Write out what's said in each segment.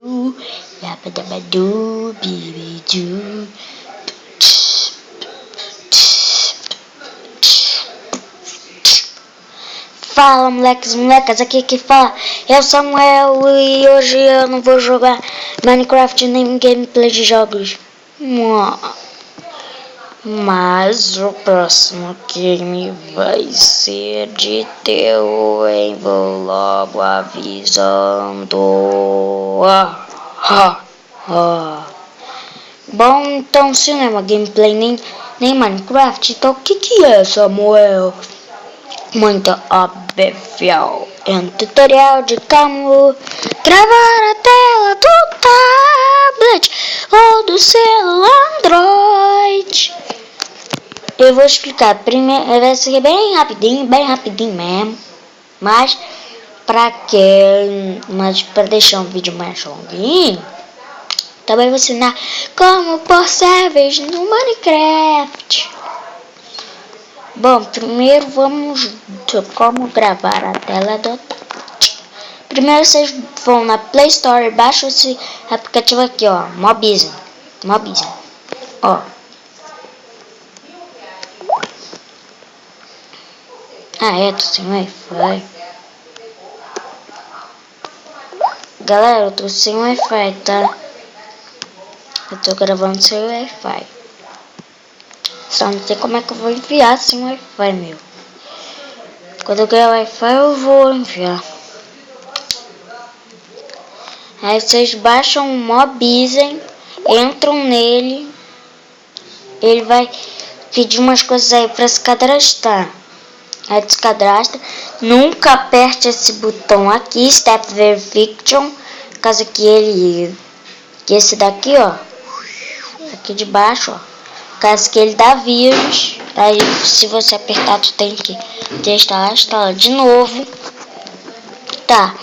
Yabadabadu, bibidu. Fala, moleques, aqui que fala é o Samuel e hoje eu não vou jogar Minecraft nem gameplay de jogos. Mas o próximo game vai ser de teu, hein? Vou logo avisando. Bom, então se não é uma gameplay nem Minecraft, então o que é, Samuel? Muito óbvio. É um tutorial de como gravar a tela do tablet ou do celular Android. Eu vou explicar. Primeiro vai ser bem rapidinho mesmo. Mas para deixar um vídeo mais longuinho, também vou ensinar como pôr servers no Minecraft. Bom, primeiro vamos como gravar a tela do tablet. Primeiro vocês vão na Play Store e baixam esse aplicativo aqui, ó, Mobizen. Ó. Tô sem Wi-Fi. Galera, eu tô sem Wi-Fi, tá? Eu tô gravando sem Wi-Fi. Só não sei como é que eu vou enviar sem Wi-Fi, meu. Quando eu ganhar Wi-Fi eu vou enviar. Aí vocês baixam o Mobizen, entram nele. Ele vai pedir umas coisas aí pra se cadastrar. Aí descadastra. Nunca aperte esse botão aqui, Step Verification, caso que esse daqui, ó, aqui de baixo, ó, caso que ele dá vírus. Aí se você apertar, tu tem que instalar de novo. Tá.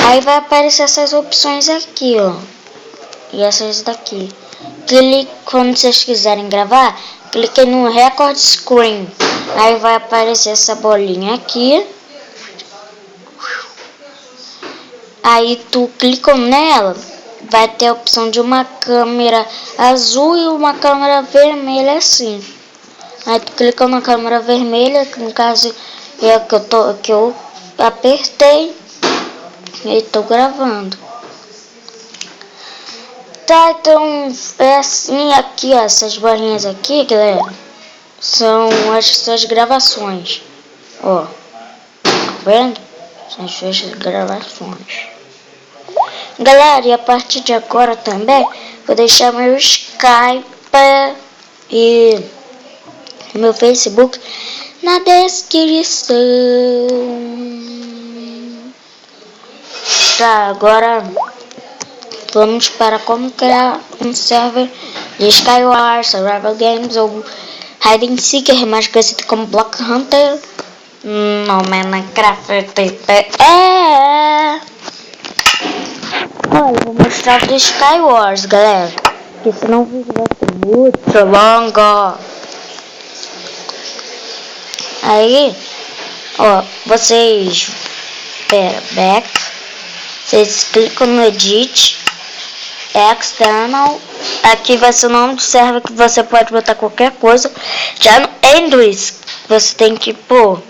Aí vai aparecer essas opções aqui, ó, e essas daqui. Quando vocês quiserem gravar, cliquem no Record Screen. Aí vai aparecer essa bolinha aqui. Aí tu clica nela, vai ter a opção de uma câmera azul e uma câmera vermelha assim. Aí tu clica na câmera vermelha, que no caso é a que eu apertei e tô gravando. Tá, então é assim aqui, ó, essas bolinhas aqui, galera, são as suas gravações, ó, tá vendo? São as suas gravações. Galera, e a partir de agora também vou deixar meu Skype e meu Facebook na descrição. Tá, agora vamos para como criar um server de Skywars, Survival Games ou Hide and Seeker, mais conhecido como Block Hunter no Minecraft. Olha, vou mostrar do Skywars, galera, porque senão o vídeo vai ser muito longo. Aí, ó, vocês vocês clicam no Edit, External. Aqui vai ser o nome do server, que você pode botar qualquer coisa. Já no Android, você tem que pôr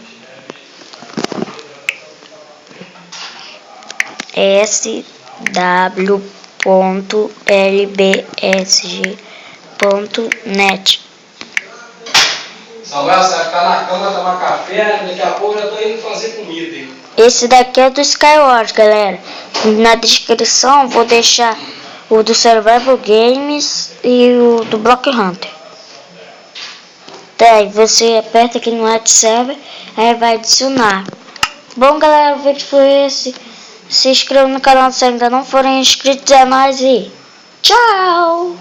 sw.lbsg.net. Samuel, você vai ficar na cama, tomar café, daqui a pouco eu já tô indo fazer comida aí. Esse daqui é do Skywars, galera. Na descrição vou deixar o do Survival Games e o do Block Hunter. Tá, e você aperta aqui no Add Server, aí vai adicionar. Bom, galera, o vídeo foi esse. Se inscreva no canal se ainda não forem inscritos, é nóis e tchau!